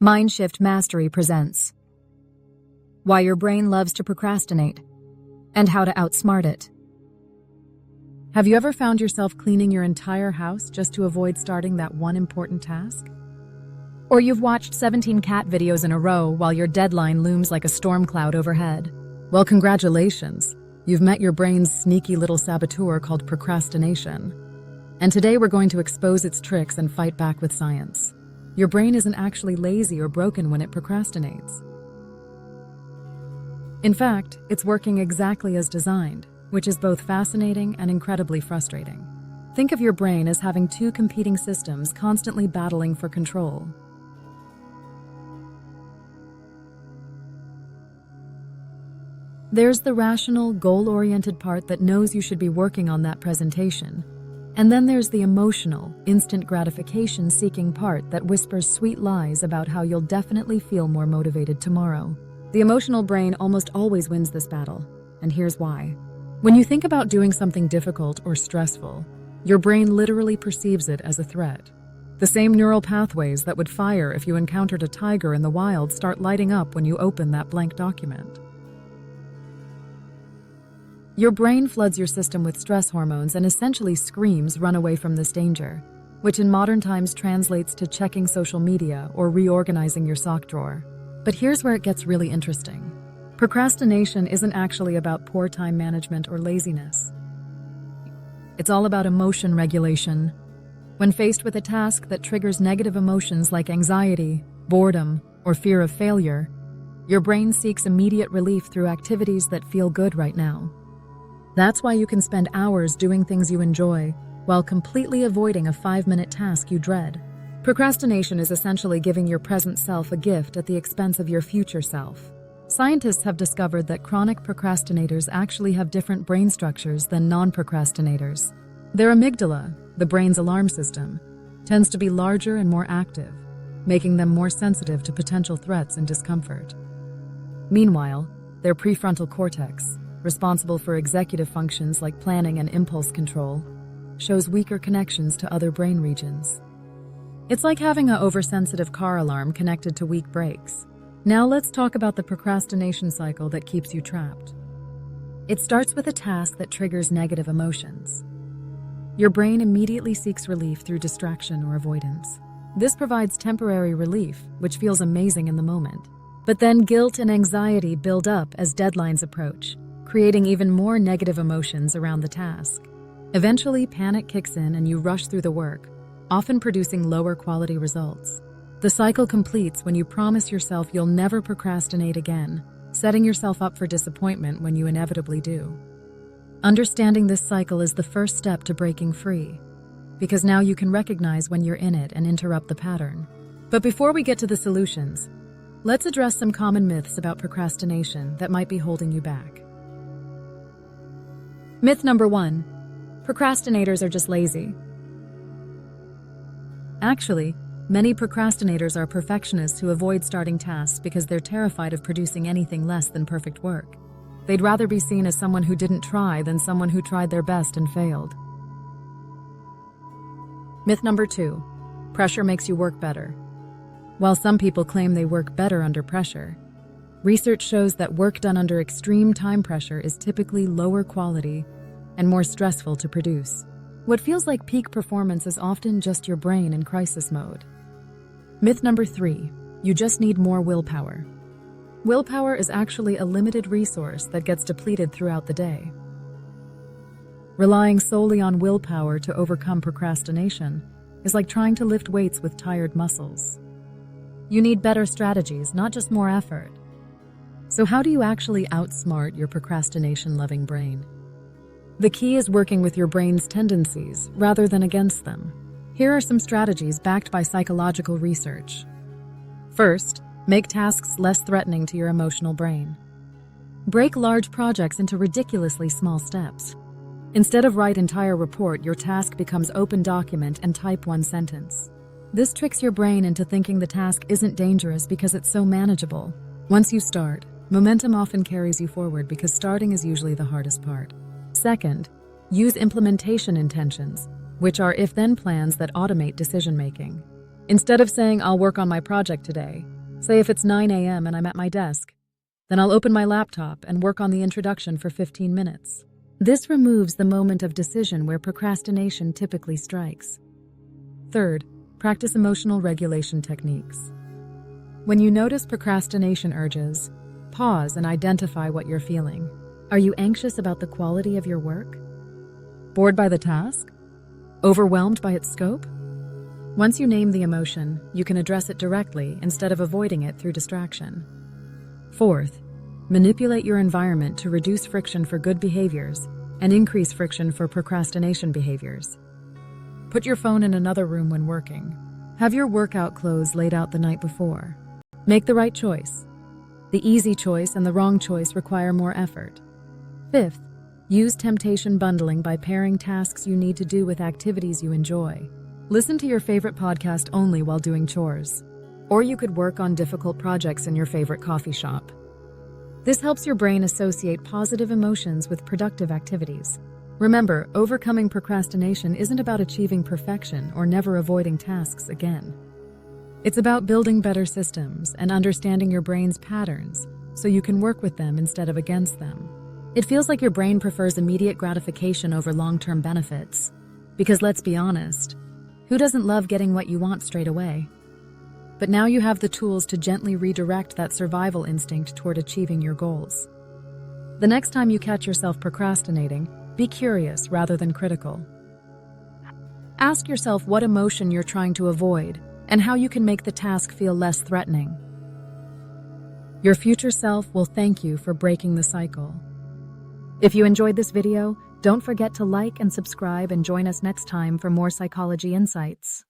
MindShift Mastery presents Why Your Brain Loves to Procrastinate and How to Outsmart It. Have you ever found yourself cleaning your entire house just to avoid starting that one important task? Or you've watched 17 cat videos in a row while your deadline looms like a storm cloud overhead? Well, congratulations. You've met your brain's sneaky little saboteur called procrastination. And today we're going to expose its tricks and fight back with science. Your brain isn't actually lazy or broken when it procrastinates. In fact, it's working exactly as designed, which is both fascinating and incredibly frustrating. Think of your brain as having two competing systems constantly battling for control. There's the rational, goal-oriented part that knows you should be working on that presentation. And then there's the emotional, instant gratification-seeking part that whispers sweet lies about how you'll definitely feel more motivated tomorrow. The emotional brain almost always wins this battle, and here's why. When you think about doing something difficult or stressful, your brain literally perceives it as a threat. The same neural pathways that would fire if you encountered a tiger in the wild start lighting up when you open that blank document. Your brain floods your system with stress hormones and essentially screams, "Run away from this danger," which in modern times translates to checking social media or reorganizing your sock drawer. But here's where it gets really interesting. Procrastination isn't actually about poor time management or laziness. It's all about emotion regulation. When faced with a task that triggers negative emotions like anxiety, boredom, or fear of failure, your brain seeks immediate relief through activities that feel good right now. That's why you can spend hours doing things you enjoy while completely avoiding a 5-minute task you dread. Procrastination is essentially giving your present self a gift at the expense of your future self. Scientists have discovered that chronic procrastinators actually have different brain structures than non-procrastinators. Their amygdala, the brain's alarm system, tends to be larger and more active, making them more sensitive to potential threats and discomfort. Meanwhile, their prefrontal cortex, responsible for executive functions like planning and impulse control, shows weaker connections to other brain regions. It's like having an oversensitive car alarm connected to weak brakes. Now let's talk about the procrastination cycle that keeps you trapped. It starts with a task that triggers negative emotions. Your brain immediately seeks relief through distraction or avoidance. This provides temporary relief, which feels amazing in the moment. But then guilt and anxiety build up as deadlines approach, creating even more negative emotions around the task. Eventually, panic kicks in and you rush through the work, often producing lower quality results. The cycle completes when you promise yourself you'll never procrastinate again, setting yourself up for disappointment when you inevitably do. Understanding this cycle is the first step to breaking free, because now you can recognize when you're in it and interrupt the pattern. But before we get to the solutions, let's address some common myths about procrastination that might be holding you back. Myth number 1, procrastinators are just lazy. Actually, many procrastinators are perfectionists who avoid starting tasks because they're terrified of producing anything less than perfect work. They'd rather be seen as someone who didn't try than someone who tried their best and failed. Myth number 2, pressure makes you work better. While some people claim they work better under pressure, research shows that work done under extreme time pressure is typically lower quality and more stressful to produce. What feels like peak performance is often just your brain in crisis mode. Myth number 3, you just need more willpower. Willpower is actually a limited resource that gets depleted throughout the day. Relying solely on willpower to overcome procrastination is like trying to lift weights with tired muscles. You need better strategies, not just more effort. So how do you actually outsmart your procrastination-loving brain? The key is working with your brain's tendencies rather than against them. Here are some strategies backed by psychological research. First, make tasks less threatening to your emotional brain. Break large projects into ridiculously small steps. Instead of write entire report, your task becomes open document and type one sentence. This tricks your brain into thinking the task isn't dangerous because it's so manageable. Once you start, momentum often carries you forward because starting is usually the hardest part. Second, use implementation intentions, which are if-then plans that automate decision-making. Instead of saying, I'll work on my project today, say if it's 9 a.m. and I'm at my desk, then I'll open my laptop and work on the introduction for 15 minutes. This removes the moment of decision where procrastination typically strikes. Third, practice emotional regulation techniques. When you notice procrastination urges, pause and identify what you're feeling. Are you anxious about the quality of your work? Bored by the task? Overwhelmed by its scope? Once you name the emotion, you can address it directly instead of avoiding it through distraction. Fourth, manipulate your environment to reduce friction for good behaviors and increase friction for procrastination behaviors. Put your phone in another room when working. Have your workout clothes laid out the night before. Make the right choice. The easy choice and the wrong choice require more effort. Fifth, use temptation bundling by pairing tasks you need to do with activities you enjoy. Listen to your favorite podcast only while doing chores. Or you could work on difficult projects in your favorite coffee shop. This helps your brain associate positive emotions with productive activities. Remember, overcoming procrastination isn't about achieving perfection or never avoiding tasks again. It's about building better systems and understanding your brain's patterns so you can work with them instead of against them. It feels like your brain prefers immediate gratification over long-term benefits. Because let's be honest, who doesn't love getting what you want straight away? But now you have the tools to gently redirect that survival instinct toward achieving your goals. The next time you catch yourself procrastinating, be curious rather than critical. Ask yourself what emotion you're trying to avoid and how you can make the task feel less threatening. Your future self will thank you for breaking the cycle. If you enjoyed this video, don't forget to like and subscribe and join us next time for more psychology insights.